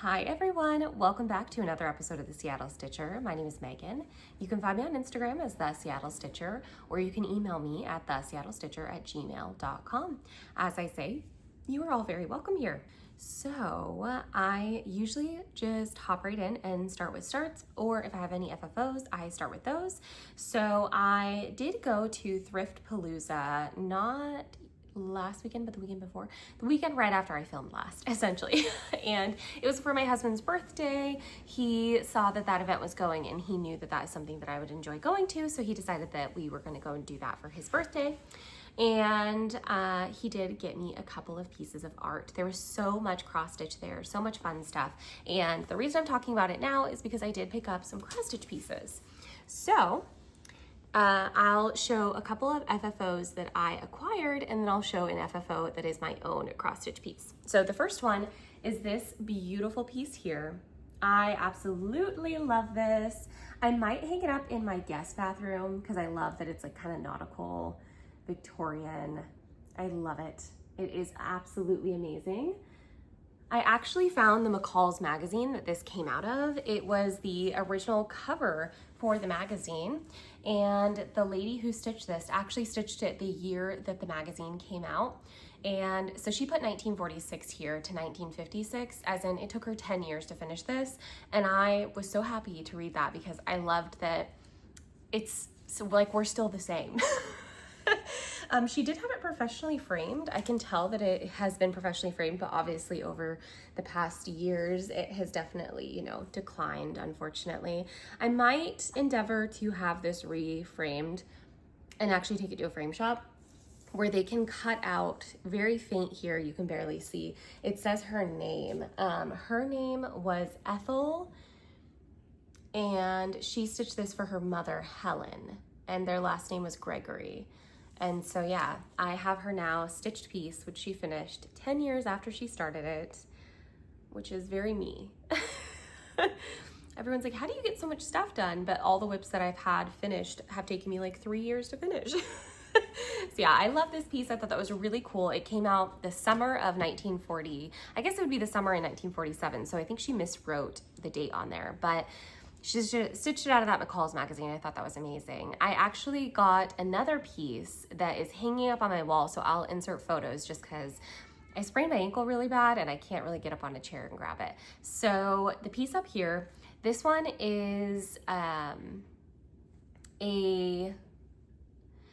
Hi everyone, welcome back to another episode of the Seattle Stitcher. My name is Megan. You can find me on Instagram as The Seattle Stitcher, or you can email me at theseattlestitcher@gmail.com. As I say, you are all very welcome here. So I usually just hop right in and start with starts, or if I have any FFOs, I start with those. So I did go to Thrift-a-palooza, not last weekend, but the weekend before, the weekend right after I filmed last, essentially. And it was for my husband's birthday. He saw that that event was going and he knew that that is something that I would enjoy going to. So he decided that we were going to go and do that for his birthday. And he did get me a couple of pieces of art. There was so much cross stitch there, so much fun stuff. And the reason I'm talking about it now is because I did pick up some cross stitch pieces. So I'll show a couple of FFOs that I acquired, and then I'll show an FFO that is my own cross stitch piece. So the first one is this beautiful piece here. I absolutely love this. I might hang it up in my guest bathroom because I love that it's like kind of nautical, Victorian. I love it. It is absolutely amazing. I actually found the McCall's magazine that this came out of. It was the original cover for the magazine, and the lady who stitched this actually stitched it the year that the magazine came out. And so she put 1946 here to 1956, as in it took her 10 years to finish this. And I was so happy to read that because I loved that it's so, like, we're still the same. She did have it professionally framed. I can tell that it has been professionally framed, but obviously over the past years, it has definitely, you know, declined, unfortunately. I might endeavor to have this reframed and actually take it to a frame shop where they can cut out, very faint here, you can barely see. It says her name. Her name was Ethel, and she stitched this for her mother, Helen, and their last name was Gregory. And so yeah, I have her now stitched piece, which she finished 10 years after she started it, which is very me. Everyone's like, how do you get so much stuff done? But all the whips that I've had finished have taken me like 3 years to finish. So yeah, I love this piece. I thought that was really cool. It came out the summer of 1940. I guess it would be the summer in 1947. So I think she miswrote the date on there, but she stitched it out of that McCall's magazine. I thought that was amazing. I actually got another piece that is hanging up on my wall, so I'll insert photos just because I sprained my ankle really bad and I can't really get up on a chair and grab it. So the piece up here, this one is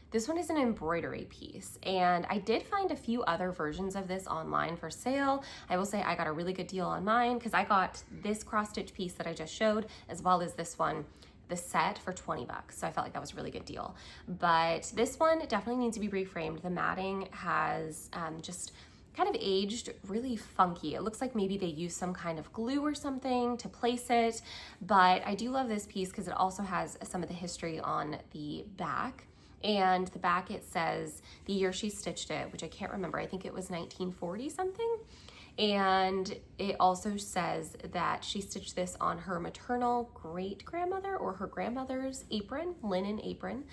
This one is an embroidery piece, and I did find a few other versions of this online for sale. I will say I got a really good deal on mine because I got this cross stitch piece that I just showed, as well as this one, the set, for 20 bucks. So I felt like that was a really good deal. But this one definitely needs to be reframed. The matting has just kind of aged really funky. It looks like maybe they used some kind of glue or something to place it, but I do love this piece because it also has some of the history on the back. And the back, it says the year she stitched it, which I can't remember. I think it was 1940 something. And it also says that she stitched this on her maternal great-grandmother or her grandmother's apron, linen apron.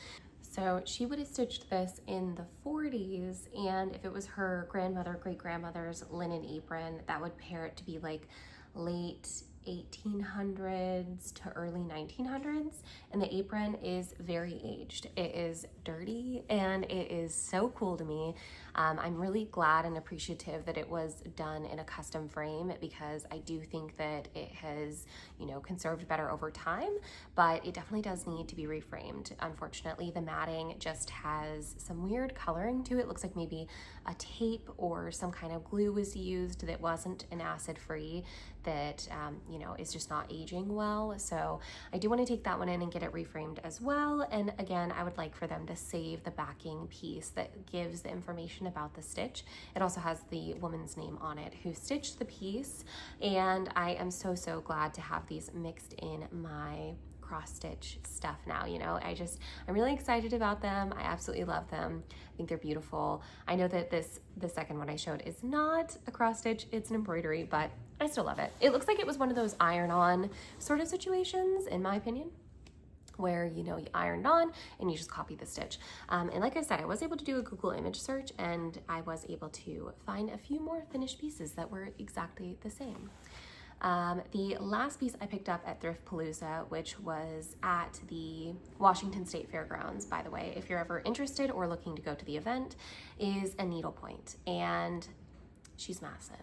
So she would have stitched this in the 40s, and if it was her grandmother, great-grandmother's linen apron, that would pair it to be like late 1800s to early 1900s, and the apron is very aged. It is dirty and it is so cool to me. I'm really glad and appreciative that it was done in a custom frame because I do think that it has, you know, conserved better over time, but it definitely does need to be reframed. Unfortunately, the matting just has some weird coloring to it. Looks like maybe a tape or some kind of glue was used that wasn't an acid-free, that you know, is just not aging well. So I do want to take that one in and get it reframed as well. And again, I would like for them to save the backing piece that gives the information about the stitch. It also has the woman's name on it who stitched the piece. And I am so glad to have these mixed in my cross stitch stuff now. You know, I'm really excited about them. I absolutely love them. I think they're beautiful. I know that the second one I showed is not a cross stitch, it's an embroidery, but I still love it. It looks like it was one of those iron-on sort of situations, in my opinion. where, you know, you ironed on and you just copy the stitch. And like I said, I was able to do a Google image search and I was able to find a few more finished pieces that were exactly the same. The last piece I picked up at Thrift-a-palooza, which was at the Washington State Fairgrounds, by the way, if you're ever interested or looking to go to the event, is a needlepoint, and she's massive.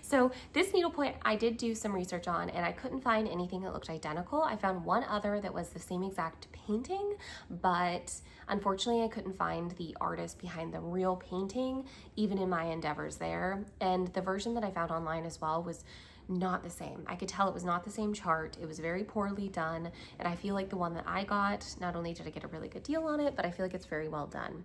So this needlepoint I did do some research on and I couldn't find anything that looked identical. I found one other that was the same exact painting, but unfortunately I couldn't find the artist behind the real painting, even in my endeavors there. And the version that I found online as well was not the same. I could tell it was not the same chart. It was very poorly done. And I feel like the one that I got, not only did I get a really good deal on it, but I feel like it's very well done.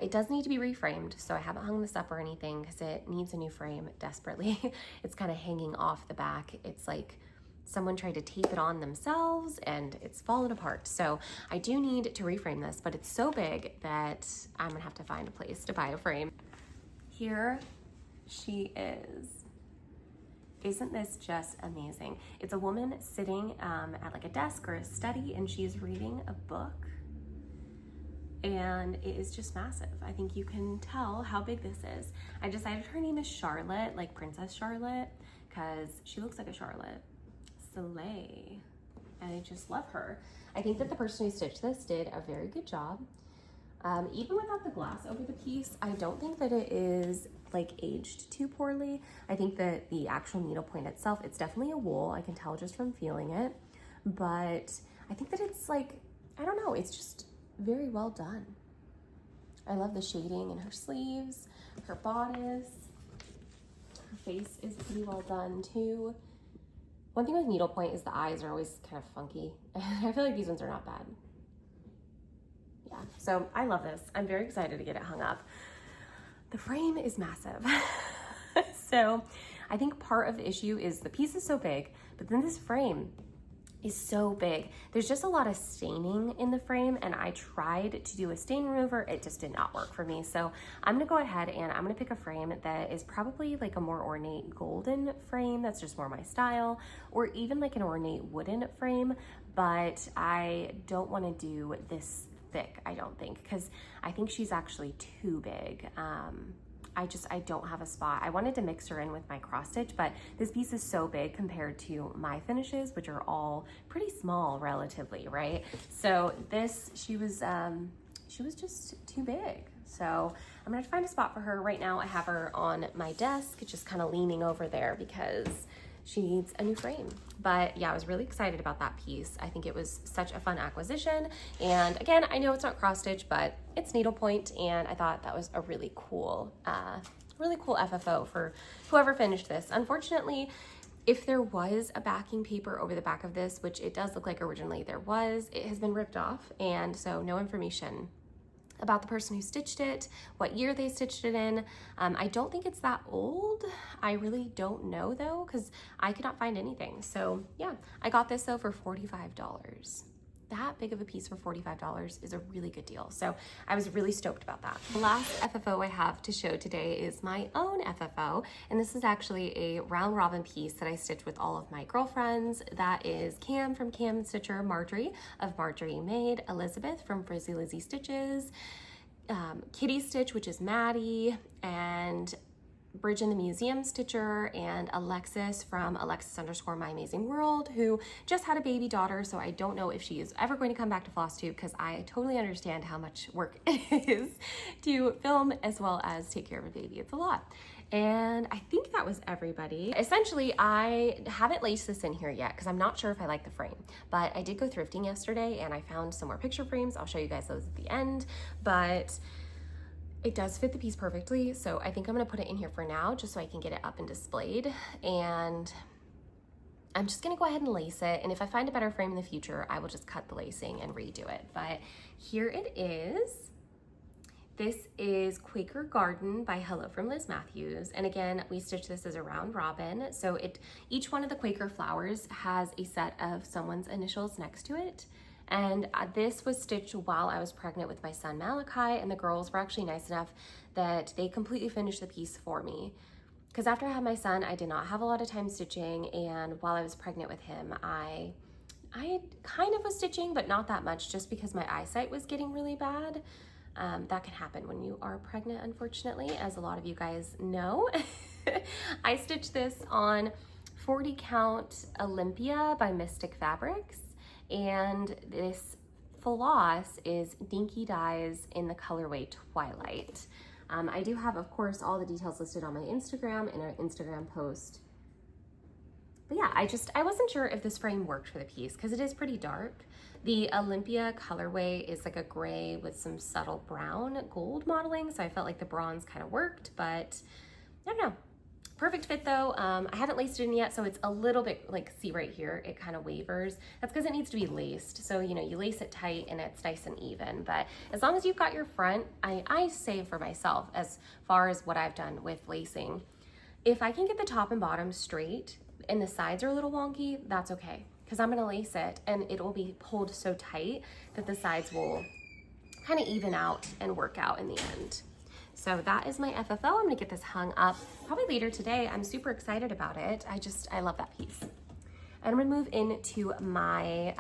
It does need to be reframed, so I haven't hung this up or anything because it needs a new frame desperately. It's kind of hanging off the back. It's like someone tried to tape it on themselves and it's fallen apart. So I do need to reframe this, but it's so big that I'm gonna have to find a place to buy a frame. Here she is. Isn't this just amazing? It's a woman sitting at like a desk or a study and she's reading a book. And it is just massive. I think you can tell how big this is. I decided her name is Charlotte, like Princess Charlotte, because she looks like a Charlotte. Slay. I just love her. I think that the person who stitched this did a very good job. Even without the glass over the piece, I don't think that it is like aged too poorly. I think that the actual needlepoint itself, it's definitely a wool. I can tell just from feeling it. But I think that it's like, I don't know, it's just very well done. I love the shading in her sleeves, her bodice. Her face is pretty well done too. One thing with needlepoint is the eyes are always kind of funky. I feel like these ones are not bad. Yeah, so I love this. I'm very excited to get it hung up. The frame is massive. So I think part of the issue is the piece is so big, but then this frame is so big. There's just a lot of staining in the frame and I tried to do a stain remover. It just did not work for me. So I'm gonna go ahead and I'm gonna pick a frame that is probably like a more ornate golden frame. That's just more my style, or even like an ornate wooden frame. But I don't wanna do this thick, I don't think, because I think she's actually too big. I don't have a spot. I wanted to mix her in with my cross stitch, but this piece is so big compared to my finishes, which are all pretty small relatively, right? So this, she was just too big. So I'm gonna have to find a spot for her. Right now I have her on my desk, just kind of leaning over there because she needs a new frame. But yeah, I was really excited about that piece. I think it was such a fun acquisition. And again, I know it's not cross stitch, but it's needlepoint, and I thought that was a really cool FFO for whoever finished this. Unfortunately, if there was a backing paper over the back of this, which it does look like originally there was, it has been ripped off, and so no information about the person who stitched it, what year they stitched it in. I don't think it's that old. I really don't know though, because I could not find anything. So yeah, I got this though for $45. That big of a piece for $45 is a really good deal. So I was really stoked about that. The last FFO I have to show today is my own FFO. And this is actually a round robin piece that I stitched with all of my girlfriends. That is Cam from Cam and Stitcher, Marjorie of Marjorie Made, Elizabeth from Frizzy Lizzy Stitches, Kitty Stitch, which is Maddie, and Bridge in the Museum Stitcher, and Alexis from Alexis_My Amazing World, who just had a baby daughter, so I don't know if she is ever going to come back to Flosstube, because I totally understand how much work it is to film as well as take care of a baby. It's a lot. And I think that was everybody. Essentially, I haven't laced this in here yet because I'm not sure if I like the frame, but I did go thrifting yesterday and I found some more picture frames. I'll show you guys those at the end, but it does fit the piece perfectly, so I think I'm gonna put it in here for now just so I can get it up and displayed. And I'm just gonna go ahead and lace it, and if I find a better frame in the future, I will just cut the lacing and redo it. But here it is. This is Quaker Garden by Hello from Liz Matthews. And again, we stitched this as a round robin. So each one of the Quaker flowers has a set of someone's initials next to it. And this was stitched while I was pregnant with my son Malachi, and the girls were actually nice enough that they completely finished the piece for me. Because after I had my son, I did not have a lot of time stitching, and while I was pregnant with him, I I kind of was stitching, but not that much, just because my eyesight was getting really bad. That can happen when you are pregnant, unfortunately, as a lot of you guys know. I stitched this on 40 count Olympia by Mystic Fabrics, and this floss is Dinky Dyes in the colorway Twilight. I do have, of course, all the details listed on my Instagram in an Instagram post. But yeah, I wasn't sure if this frame worked for the piece because it is pretty dark. The Olympia colorway is like a gray with some subtle brown gold modeling, so I felt like the bronze kind of worked, but I don't know. Perfect fit though. I haven't laced it in yet, so it's a little bit, like, see right here, it kind of wavers. That's because it needs to be laced. So, you know, you lace it tight and it's nice and even. But as long as you've got your front, I say for myself, as far as what I've done with lacing, if I can get the top and bottom straight and the sides are a little wonky, that's okay. Because I'm gonna lace it and it will be pulled so tight that the sides will kind of even out and work out in the end. So that is my FFO. I'm gonna get this hung up probably later today. I'm super excited about it. I love that piece. And I'm gonna move into my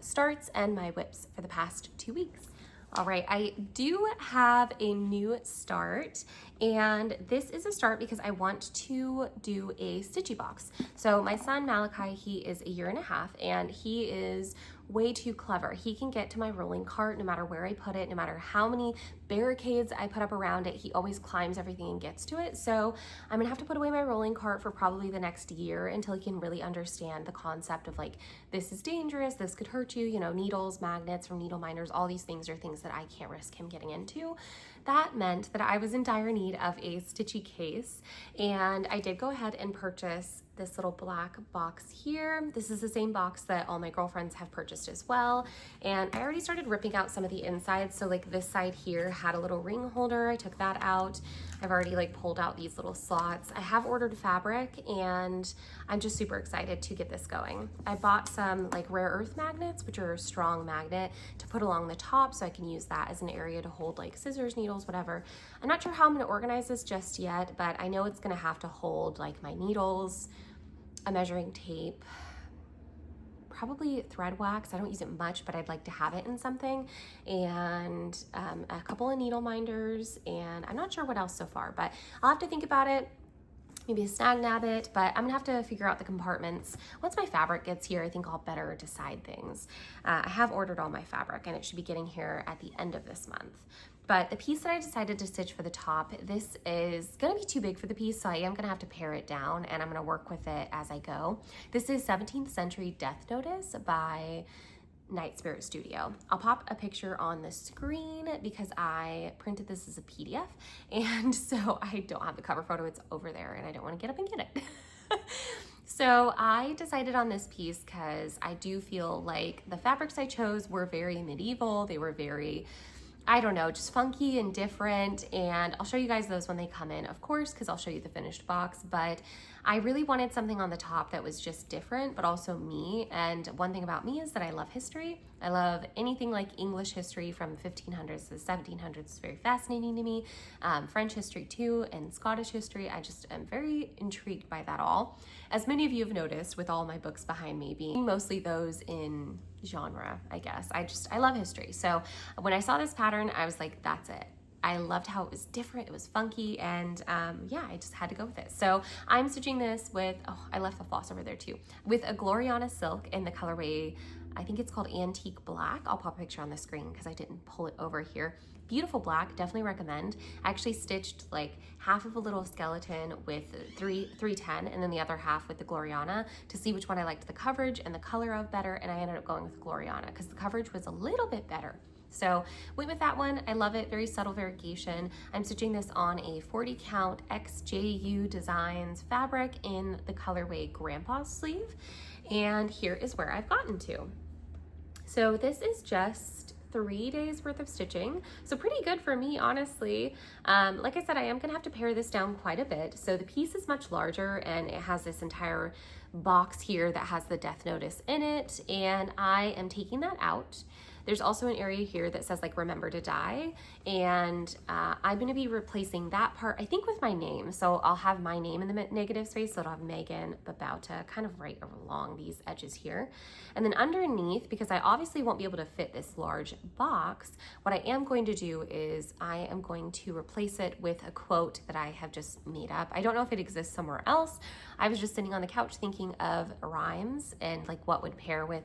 starts and my whips for the past 2 weeks. All right, I do have a new start, and this is a start because I want to do a Stitchy Box. So my son Malachi, he is 1.5 years, and he is way too clever. He can get to my rolling cart no matter where I put it, no matter how many barricades I put up around it. He always climbs everything and gets to it. So I'm gonna have to put away my rolling cart for probably the next year until he can really understand the concept of, like, this is dangerous, this could hurt you, you know, needles, magnets from needle minders, all these things are things that I can't risk him getting into. That meant that I was in dire need of a Stitchy case, and I did go ahead and purchase this little black box here. This is the same box that all my girlfriends have purchased as well. And I already started ripping out some of the insides. So like this side here had a little ring holder. I took that out. I've already like pulled out these little slots. I have ordered fabric and I'm just super excited to get this going. I bought some like rare earth magnets, which are a strong magnet to put along the top so I can use that as an area to hold like scissors, needles, whatever. I'm not sure how I'm gonna organize this just yet, but I know it's gonna have to hold like my needles, a measuring tape, probably thread wax. I don't use it much, but I'd like to have it in something, and a couple of needle minders, and I'm not sure what else so far, but I'll have to think about it. Maybe a snag nabbit, but I'm gonna have to figure out the compartments. Once my fabric gets here, I think I'll better decide things. I have ordered all my fabric and it should be getting here at the end of this month. But the piece that I decided to stitch for the top, this is gonna be too big for the piece, so I am gonna have to pare it down and I'm gonna work with it as I go. This is 17th Century Death Notice by Night Spirit Studio. I'll pop a picture on the screen because I printed this as a PDF, and so I don't have the cover photo. It's over there and I don't want to get up and get it. So I decided on this piece because I do feel like the fabrics I chose were very medieval. They were very, I don't know, just funky and different, and I'll show you guys those when they come in, of course, because I'll show you the finished box, but I really wanted something on the top that was just different, but also me. And one thing about me is that I love history. I love anything like English history from 1500s to the 1700s. It's very fascinating to me. French history too, and Scottish history. I just am very intrigued by that all. As many of you have noticed with all my books behind me being mostly those in genre, I guess. I love history. So when I saw this pattern, I was like, that's it. I loved how it was different, it was funky, and yeah, I just had to go with it. So I'm stitching this with, oh, I left the floss over there too, with a Gloriana silk in the colorway, I think it's called Antique Black. I'll pop a picture on the screen because I didn't pull it over here. Beautiful black, definitely recommend. I actually stitched like half of a little skeleton with 310 and then the other half with the Gloriana to see which one I liked the coverage and the color of better, and I ended up going with Gloriana because the coverage was a little bit better. So went with that one. I love it. Very subtle variegation. I'm stitching this on a 40 count XJU Designs fabric in the colorway Grandpa's Sleeve. And here is where I've gotten to. So this is just 3 days worth of stitching. So pretty good for me, honestly. Like I said, I am gonna have to pare this down quite a bit. So the piece is much larger and it has this entire box here that has the death notice in it. And I am taking that out. There's also an area here that says like remember to die, and I'm gonna be replacing that part, I think, with my name. So I'll have my name in the negative space, so it'll have Megan Babauta kind of right along these edges here. And then underneath, because I obviously won't be able to fit this large box, what I am going to do is I am going to replace it with a quote that I have just made up. I don't know if it exists somewhere else. I was just sitting on the couch thinking of rhymes and like what would pair with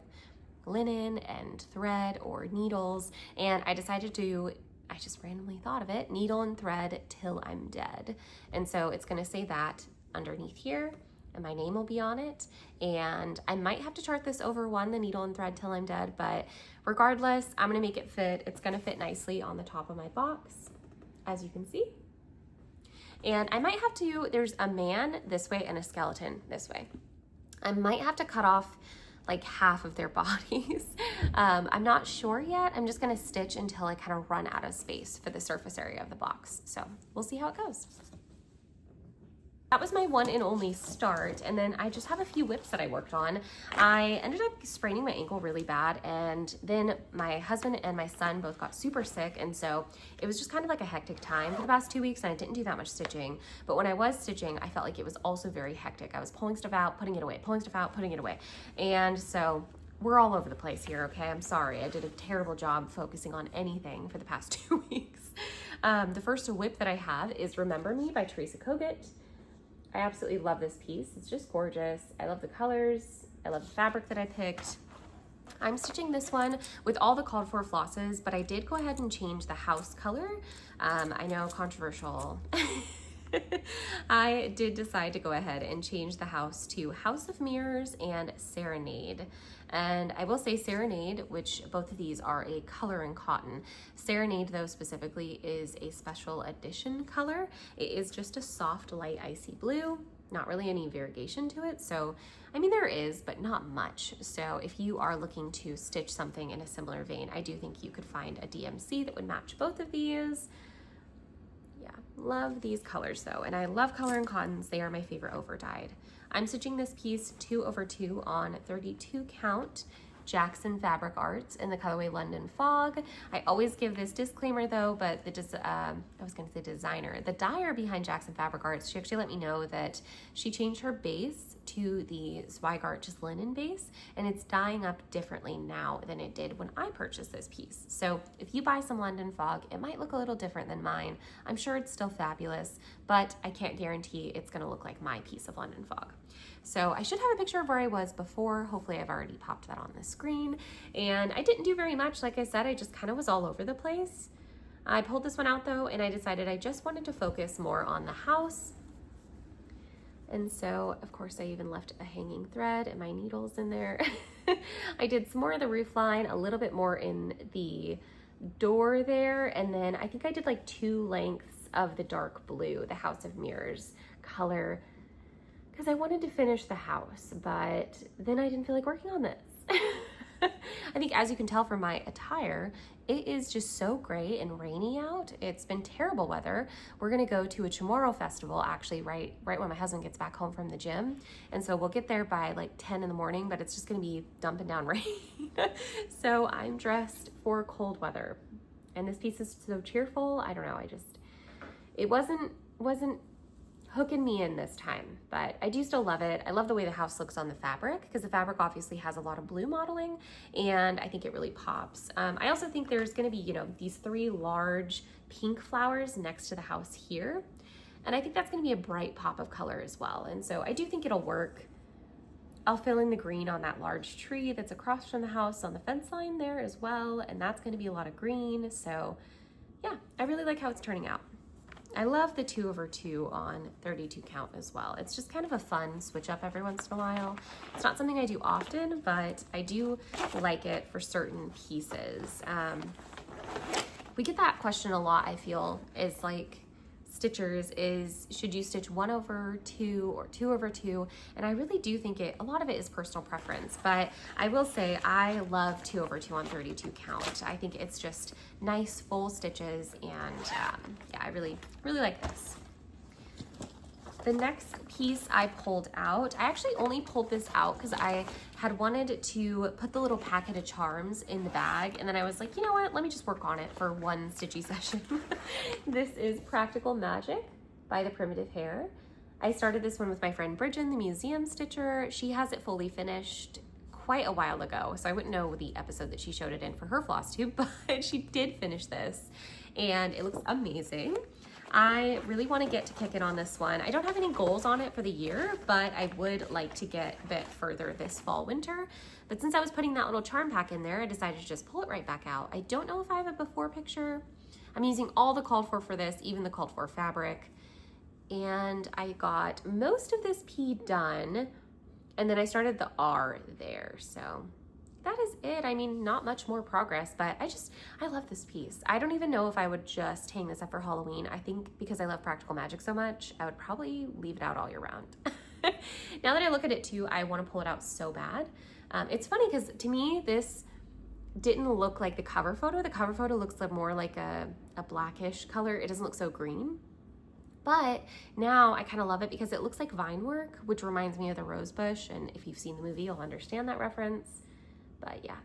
linen and thread or needles, and I decided to, I just randomly thought of it, needle and thread till I'm dead. And so it's gonna say that underneath here, and my name will be on it. And I might have to chart this over one, the needle and thread till I'm dead, but regardless, I'm gonna make it fit. It's gonna fit nicely on the top of my box, as you can see. And I might have to, there's a man this way and a skeleton this way. I might have to cut off like half of their bodies. I'm not sure yet. I'm just gonna stitch until I kind of run out of space for the surface area of the box. So we'll see how it goes. That was my one and only start, and then I just have a few whips that I worked on. I ended up spraining my ankle really bad, and then my husband and my son both got super sick, and so it was just kind of like a hectic time for the past 2 weeks, and I didn't do that much stitching. But when I was stitching, I felt like it was also very hectic. I was pulling stuff out, putting it away, pulling stuff out, putting it away. And so we're all over the place here, okay? I'm sorry. I did a terrible job focusing on anything for the past 2 weeks. The first whip that I have is Remember Me by Teresa Kogut. I absolutely love this piece. It's just gorgeous. I love the colors. I love the fabric that I picked. I'm stitching this one with all the called for flosses, but I did go ahead and change the house color. I know, controversial. I did decide to go ahead and change the house to House of Mirrors and Serenade. And I will say Serenade, which both of these are a color in cotton. Serenade, though, specifically is a special edition color. It is just a soft, light, icy blue, not really any variegation to it. So, I mean, there is, but not much. So if you are looking to stitch something in a similar vein, I do think you could find a DMC that would match both of these. Yeah, love these colors though. And I love color and cottons. They are my favorite over dyed. I'm stitching this piece 2/2 on 32 count Jackson Fabric Arts in the colorway London Fog. I always give this disclaimer though, but I was gonna say designer, the dyer behind Jackson Fabric Arts, she actually let me know that she changed her base to the Zweigart just linen base, and it's dyeing up differently now than it did when I purchased this piece. So if you buy some London Fog, it might look a little different than mine. I'm sure it's still fabulous, but I can't guarantee it's gonna look like my piece of London Fog. So I should have a picture of where I was before. Hopefully I've already popped that on the screen. And I didn't do very much. Like I said, I just kind of was all over the place. I pulled this one out though, and I decided I just wanted to focus more on the house. And so, of course, I even left a hanging thread and my needles in there. I did some more of the roof line, a little bit more in the door there. And then I think I did like 2 lengths of the dark blue, the House of Mirrors color, because I wanted to finish the house, but then I didn't feel like working on this. I think, as you can tell from my attire, it is just so gray and rainy out. It's been terrible weather. We're gonna go to a Chamorro festival actually right when my husband gets back home from the gym. And so we'll get there by like 10 in the morning, but it's just gonna be dumping down rain. So I'm dressed for cold weather. And this piece is so cheerful. I don't know, it wasn't hooking me in this time, but I do still love it. I love the way the house looks on the fabric, because the fabric obviously has a lot of blue modeling, and I think it really pops. I also think there's gonna be, you know, these 3 large pink flowers next to the house here, and I think that's gonna be a bright pop of color as well. And so I do think it'll work. I'll fill in the green on that large tree that's across from the house on the fence line there as well, and that's gonna be a lot of green. So yeah, I really like how it's turning out. I love the 2/2 on 32 count as well. It's just kind of a fun switch up every once in a while. It's not something I do often, but I do like it for certain pieces. We get that question a lot, I feel, is like, stitchers, is should you stitch 1/2 or 2/2? And I really do think a lot of it is personal preference, but I will say I love 2/2 on 32 count. I think it's just nice full stitches, and yeah, I really like this. The next piece I pulled out, I actually only pulled this out because I had wanted to put the little packet of charms in the bag, and then I was like, you know what, let me just work on it for one stitchy session. This is Practical Magic by the Primitive Hair. I started this one with my friend Bridget, the museum stitcher. She has it fully finished quite a while ago, so I wouldn't know the episode that she showed it in for her Flosstube, but she did finish this, and it looks amazing. I really want to get to kicking on this one. I don't have any goals on it for the year, but I would like to get a bit further this fall, winter. But since I was putting that little charm pack in there, I decided to just pull it right back out. I don't know if I have a before picture. I'm using all the called for this, even the called for fabric. And I got most of this P done, and then I started the R there, so that is it. I mean, not much more progress, but I love this piece. I don't even know if I would just hang this up for Halloween. I think because I love Practical Magic so much, I would probably leave it out all year round. Now that I look at it too, I want to pull it out so bad. It's funny because to me, this didn't look like the cover photo. The cover photo looks more like a blackish color. It doesn't look so green. But now I kind of love it because it looks like vine work, which reminds me of the rose bush. And if you've seen the movie, you'll understand that reference. But yeah,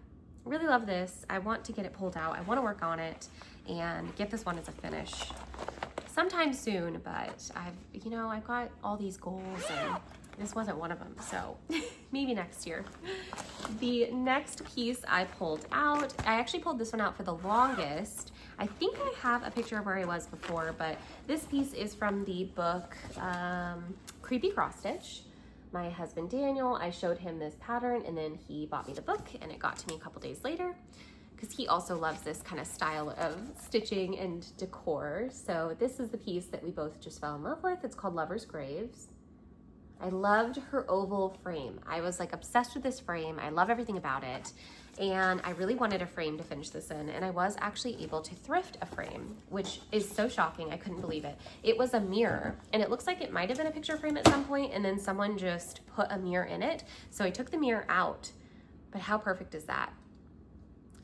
really love this. I want to get it pulled out. I want to work on it and get this one as a finish sometime soon. But I've got all these goals and this wasn't one of them. So maybe next year. The next piece I pulled out, I actually pulled this one out for the longest. I think I have a picture of where I was before, but this piece is from the book Creepy Cross Stitch. My husband Daniel, I showed him this pattern and then he bought me the book and it got to me a couple days later because he also loves this kind of style of stitching and decor. So this is the piece that we both just fell in love with. It's called Lover's Graves. I loved her oval frame. I was like obsessed with this frame. I love everything about it. And I really wanted a frame to finish this in, and I was actually able to thrift a frame, which is so shocking. I couldn't believe it. It was a mirror, and it looks like it might have been a picture frame at some point, and then someone just put a mirror in it. So I took the mirror out, but how perfect is that?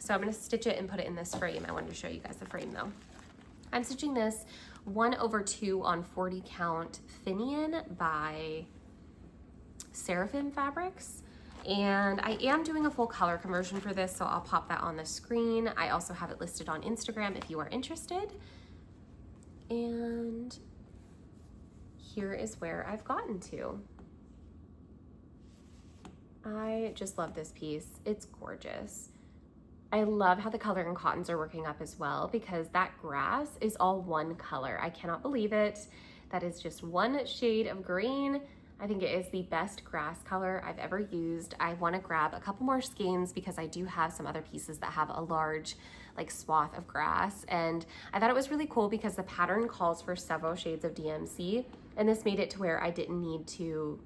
So I'm gonna stitch it and put it in this frame. I wanted to show you guys the frame though. I'm stitching this 1/2 on 40 count Finian by Seraphim Fabrics. And I am doing a full color conversion for this, so I'll pop that on the screen. I also have it listed on Instagram if you are interested. And here is where I've gotten to. I just love this piece. It's gorgeous. I love how the color and cottons are working up as well because that grass is all one color. I cannot believe it. That is just one shade of green. I think it is the best grass color I've ever used. I want to grab a couple more skeins because I do have some other pieces that have a large like swath of grass, and I thought it was really cool because the pattern calls for several shades of DMC, and this made it to where I didn't need to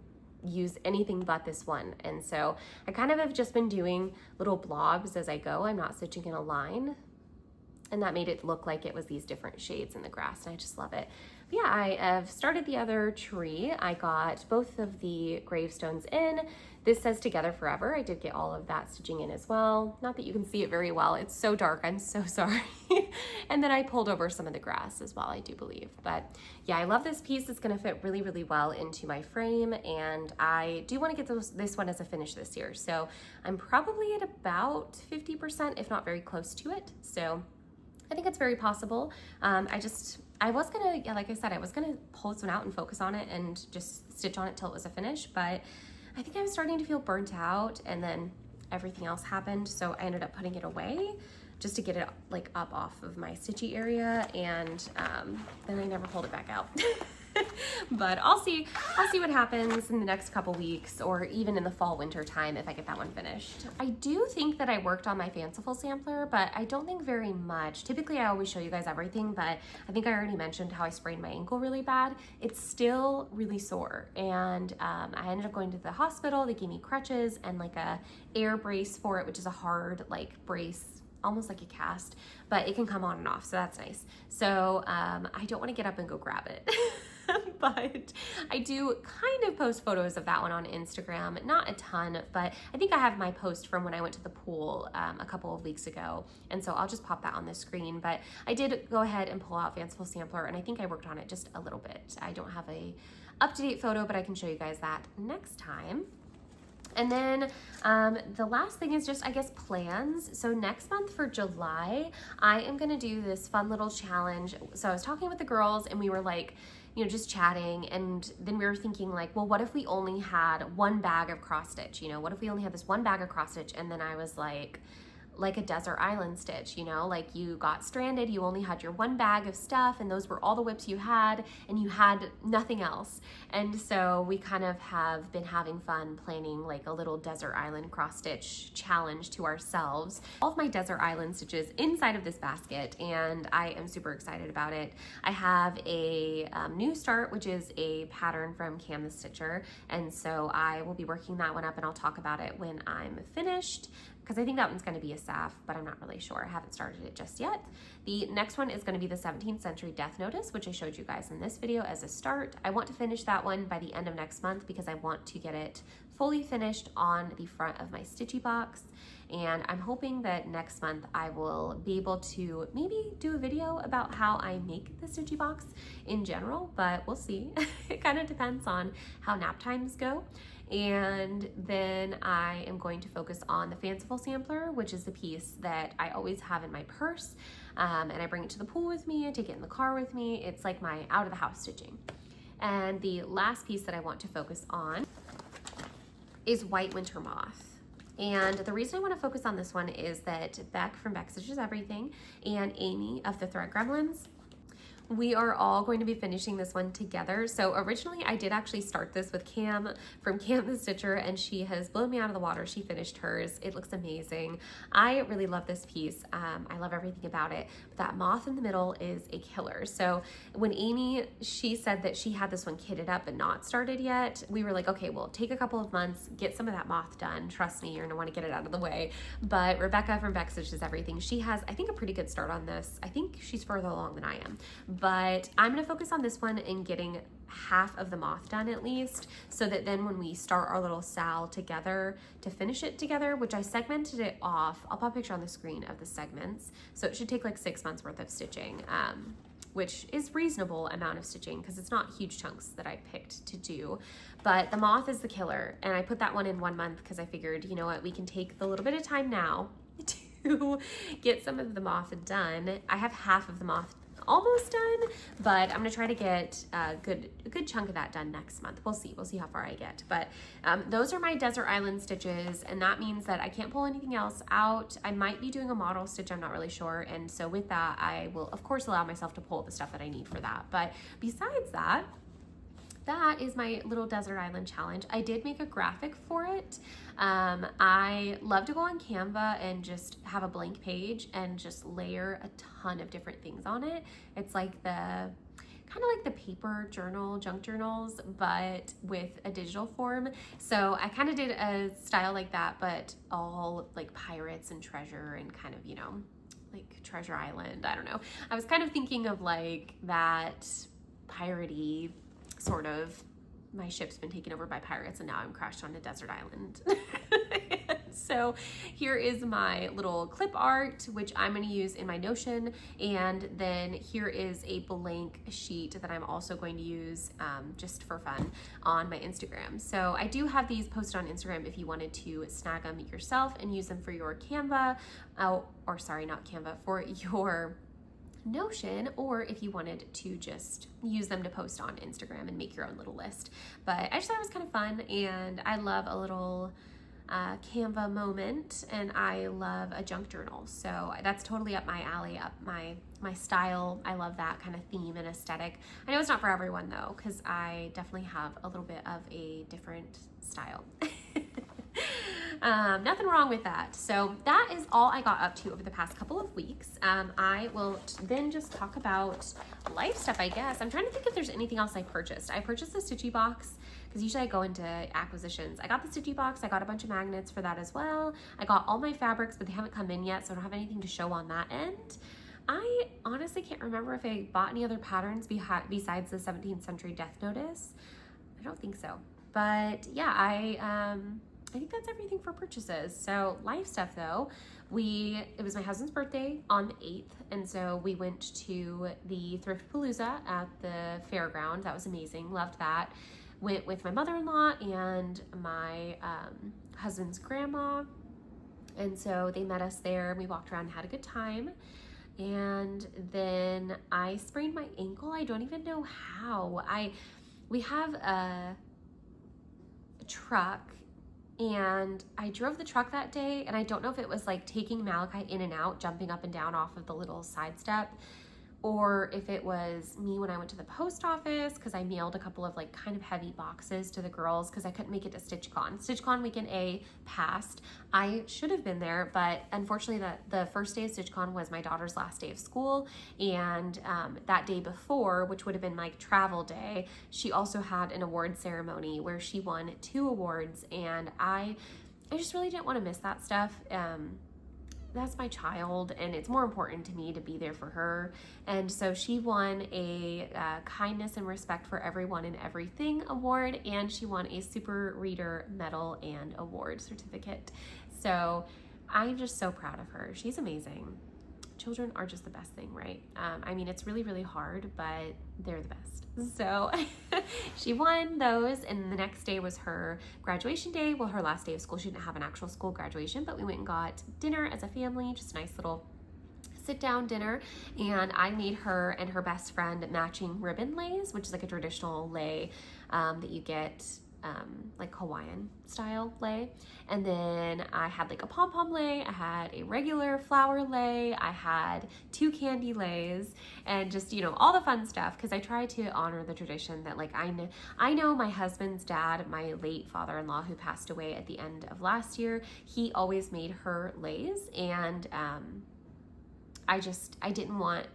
use anything but this one. And so I kind of have just been doing little blobs as I go. I'm not stitching in a line, and that made it look like it was these different shades in the grass, and I just love it. But yeah, I have started the other tree. I got both of the gravestones in. This says Together Forever. I did get all of that stitching in as well. Not that you can see it very well. It's so dark. I'm so sorry. And then I pulled over some of the grass as well, I do believe. But yeah, I love this piece. It's gonna fit really, really well into my frame. And I do wanna get this one as a finish this year. So I'm probably at about 50%, if not very close to it. So I think it's very possible. I was gonna, yeah, like I said, I was gonna pull this one out and focus on it and just stitch on it till it was a finish, but I think I was starting to feel burnt out and then everything else happened. So I ended up putting it away just to get it like up off of my stitchy area, and then I never pulled it back out. But I'll see what happens in the next couple weeks, or even in the fall winter time if I get that one finished. I do think that I worked on my fanciful sampler, but I don't think very much. Typically I always show you guys everything, but I think I already mentioned how I sprained my ankle really bad. It's still really sore, and I ended up going to the hospital. They gave me crutches and like a air brace for it, which is a hard like brace, almost like a cast, but it can come on and off, so that's nice. So I don't want to get up and go grab it. But I do kind of post photos of that one on Instagram, not a ton, but I think I have my post from when I went to the pool a couple of weeks ago, and so I'll just pop that on the screen. But I did go ahead and pull out Fanciful Sampler, and I think I worked on it just a little bit. I don't have a up-to-date photo, but I can show you guys that next time. And then the last thing is just, I guess, plans. So next month for July, I am gonna do this fun little challenge. So I was talking with the girls and we were like, you know, just chatting, and then we were thinking like, well, what if we only had one bag of cross stitch? You know, what if we only had this one bag of cross stitch? And then I was like a desert island stitch, you know, like you got stranded, you only had your one bag of stuff, and those were all the whips you had, and you had nothing else. And so we kind of have been having fun planning like a little desert island cross stitch challenge to ourselves. All of my desert island stitches inside of this basket, and I am super excited about it. I have a new start, which is a pattern from Cam the Stitcher, and so I will be working that one up, and I'll talk about it when I'm finished, because I think that one's going to be a SAF, but I'm not really sure. I haven't started it just yet. The next one is going to be the 17th Century Death Notice, which I showed you guys in this video as a start. I want to finish that one by the end of next month because I want to get it fully finished on the front of my Stitchy Box. And I'm hoping that next month I will be able to maybe do a video about how I make the Stitchy Box in general, but we'll see. It kind of depends on how nap times go. And then I am going to focus on the Fanciful Sampler, which is the piece that I always have in my purse. And I bring it to the pool with me, I take it in the car with me. It's like my out of the house stitching. And the last piece that I want to focus on is White Winter Moth. And the reason I want to focus on this one is that Beck from Beck Stitches Everything and Amy of the Thread Gremlins, we are all going to be finishing this one together. So originally I did actually start this with Cam from Cam the Stitcher, and she has blown me out of the water. She finished hers. It looks amazing. I really love this piece. I love everything about it. But that moth in the middle is a killer. So when Amy, she said that she had this one kitted up but not started yet, we were like, okay, well, take a couple of months, get some of that moth done. Trust me, you're gonna wanna get it out of the way. But Rebecca from Beck Stitches Everything, she has, I think, a pretty good start on this. I think she's further along than I am. But I'm gonna focus on this one and getting half of the moth done at least, so that then when we start our little sal together to finish it together, which I segmented it off, I'll pop a picture on the screen of the segments. So it should take like 6 months worth of stitching, which is reasonable amount of stitching because it's not huge chunks that I picked to do. But the moth is the killer, and I put that one in 1 month because I figured, you know what, we can take the little bit of time now to get some of the moth done. I have half of the moth almost done, but I'm gonna try to get a good chunk of that done next month. We'll see how far I get. But those are my desert island stitches, and that means that I can't pull anything else out. I might be doing a model stitch, I'm not really sure, and so with that I will of course allow myself to pull the stuff that I need for that. But besides that, that is my little desert island challenge. I did make a graphic for it. I love to go on Canva and just have a blank page and just layer a ton of different things on it. It's like kind of like the paper journal, junk journals, but with a digital form. So I kind of did a style like that, but all like pirates and treasure and kind of, you know, like Treasure Island. I don't know. I was kind of thinking of like that piratey sort of, my ship's been taken over by pirates and now I'm crashed on a desert island. So here is my little clip art, which I'm going to use in my Notion, and then here is a blank sheet that I'm also going to use just for fun on my Instagram. So I do have these posted on Instagram if you wanted to snag them yourself and use them for your Canva, or sorry, not Canva, for your Notion, or if you wanted to just use them to post on Instagram and make your own little list. But I just thought it was kind of fun, and I love a little Canva moment, and I love a junk journal, so that's totally up my alley, up my style. I love that kind of theme and aesthetic. I know it's not for everyone though, because I definitely have a little bit of a different style. Nothing wrong with that. So that is all I got up to over the past couple of weeks. I will then just talk about life stuff, I guess. I'm trying to think if there's anything else I purchased. I purchased the Stitchy Box because usually I go into acquisitions. I got the Stitchy Box. I got a bunch of magnets for that as well. I got all my fabrics, but they haven't come in yet, so I don't have anything to show on that end. I honestly can't remember if I bought any other patterns besides the 17th century death notice. I don't think so. But yeah, I think that's everything for purchases. So life stuff though, it was my husband's birthday on the 8th, and so we went to the Thrift-a-palooza at the fairground. That was amazing. Loved that. Went with my mother-in-law and my husband's grandma, and so they met us there. We walked around and had a good time. And then I sprained my ankle. I don't even know how. We have a truck, and I drove the truck that day, and I don't know if it was like taking Malachi in and out, jumping up and down off of the little side step, or if it was me when I went to the post office, because I mailed a couple of like kind of heavy boxes to the girls because I couldn't make it to StitchCon. StitchCon weekend A passed. I should have been there, but unfortunately the first day of StitchCon was my daughter's last day of school, and that day before, which would have been my travel day, she also had an award ceremony where she won 2 awards, and I just really didn't want to miss that stuff. That's my child, and it's more important to me to be there for her. And so she won a kindness and respect for everyone and everything award, and she won a super reader medal and award certificate. So I'm just so proud of her. She's amazing. Children are just the best thing, right? I mean, it's really, really hard, but they're the best. So she won those, and the next day was her graduation day. Well, her last day of school. She didn't have an actual school graduation, but we went and got dinner as a family, just a nice little sit-down dinner, and I made her and her best friend matching ribbon lays, which is like a traditional lay that you get like Hawaiian style lay. And then I had like a pom-pom lay, I had a regular flower lay, I had 2 candy lays, and just, you know, all the fun stuff, because I try to honor the tradition that like I know my husband's dad, my late father-in-law who passed away at the end of last year, he always made her lays, and I didn't want,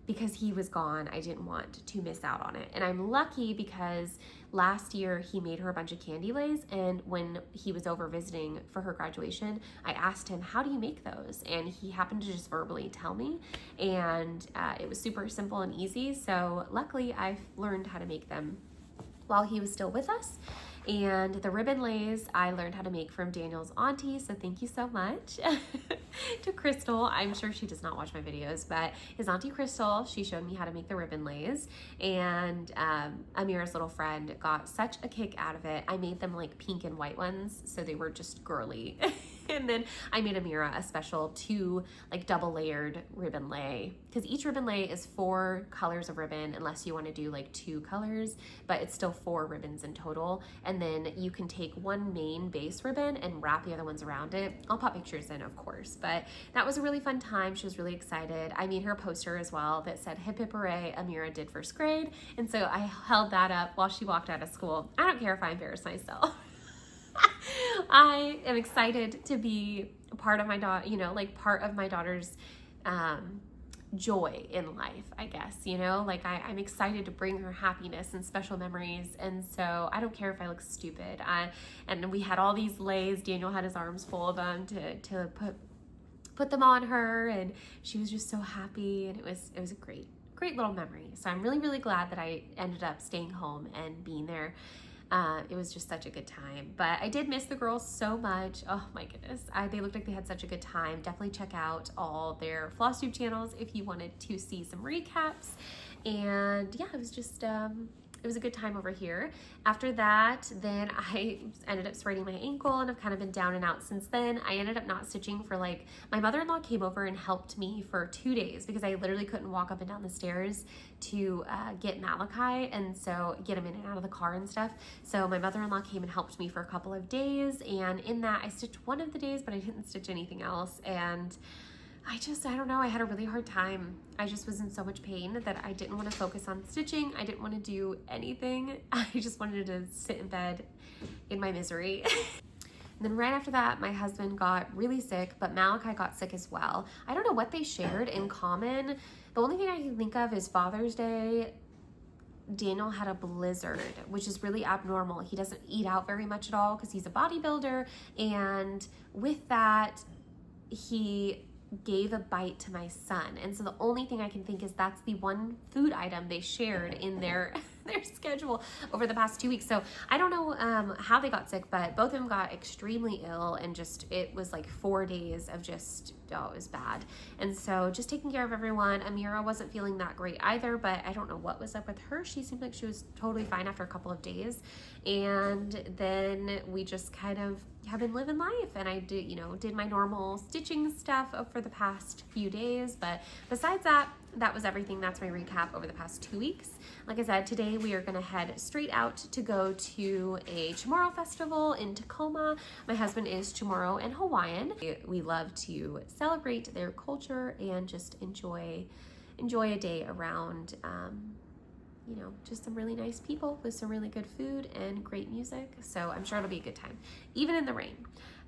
because he was gone, I didn't want to miss out on it. And I'm lucky because last year he made her a bunch of candy lays, and when he was over visiting for her graduation, I asked him, how do you make those? And he happened to just verbally tell me, and it was super simple and easy. So luckily I've learned how to make them while he was still with us. And the ribbon lays I learned how to make from Daniel's auntie, so thank you so much to Crystal. I'm sure she does not watch my videos, but his auntie Crystal, she showed me how to make the ribbon lays, and Amira's little friend got such a kick out of it. I made them like pink and white ones, so they were just girly. And then I made Amira a special 2 like double layered ribbon lay, because each ribbon lay is 4 colors of ribbon, unless you want to do like 2 colors, but it's still 4 ribbons in total. And then you can take one main base ribbon and wrap the other ones around it. I'll pop pictures in, of course, but that was a really fun time. She was really excited. I made her a poster as well that said hip hip hooray, Amira did first grade, and so I held that up while she walked out of school. I don't care if I embarrass myself. I am excited to be part of my daughter, you know, like part of my daughter's joy in life, I guess, you know, like I'm excited to bring her happiness and special memories. And so I don't care if I look stupid. And we had all these lays. Daniel had his arms full of them to put them on her, and she was just so happy, and it was a great little memory. So I'm really, really glad that I ended up staying home and being there. It was just such a good time, but I did miss the girls so much. Oh my goodness. They looked like they had such a good time. Definitely check out all their Flosstube channels if you wanted to see some recaps. And yeah, it was just, it was a good time over here. After that, then I ended up spraining my ankle, and I've kind of been down and out since then. I ended up not stitching for like, my mother-in-law came over and helped me for 2 days because I literally couldn't walk up and down the stairs to get Malachi, and so get him in and out of the car and stuff. So my mother-in-law came and helped me for a couple of days, and in that I stitched one of the days, but I didn't stitch anything else. And I don't know, I had a really hard time. I just was in so much pain that I didn't want to focus on stitching. I didn't want to do anything. I just wanted to sit in bed in my misery. And then right after that, my husband got really sick, but Malachi got sick as well. I don't know what they shared in common. The only thing I can think of is Father's Day, Daniel had a blizzard, which is really abnormal. He doesn't eat out very much at all because he's a bodybuilder. And with that, he gave a bite to my son. And so the only thing I can think is that's the one food item they shared in their their schedule over the past 2 weeks. So I don't know how they got sick, but both of them got extremely ill, and just, it was like 4 days of just, oh, it was bad. And so just taking care of everyone. Amira wasn't feeling that great either, but I don't know what was up with her. She seemed like she was totally fine after a couple of days. And then we just kind of have been living life, and I did my normal stitching stuff for the past few days. But besides that, that was everything. That's my recap over the past 2 weeks. Like I said, today we are going to head straight out to go to a Chamorro festival in Tacoma. My husband is Chamorro and Hawaiian. We love to celebrate their culture and just enjoy a day around just some really nice people with some really good food and great music. So I'm sure it'll be a good time, even in the rain.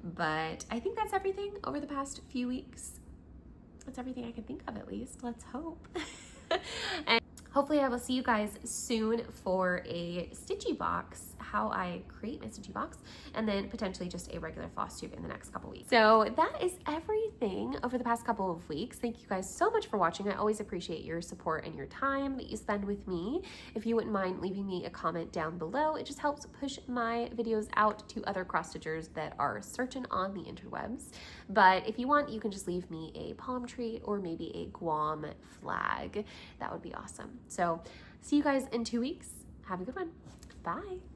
But I think that's everything over the past few weeks. That's everything I can think of, at least. Let's hope. And hopefully I will see you guys soon for a Stitchy Box, how I create my Stitchy Box, and then potentially just a regular Flosstube in the next couple weeks. So that is everything over the past couple of weeks. Thank you guys so much for watching. I always appreciate your support and your time that you spend with me. If you wouldn't mind leaving me a comment down below, it just helps push my videos out to other cross stitchers that are searching on the interwebs. But if you want, you can just leave me a palm tree or maybe a Guam flag. That would be awesome. So see you guys in 2 weeks. Have a good one. Bye.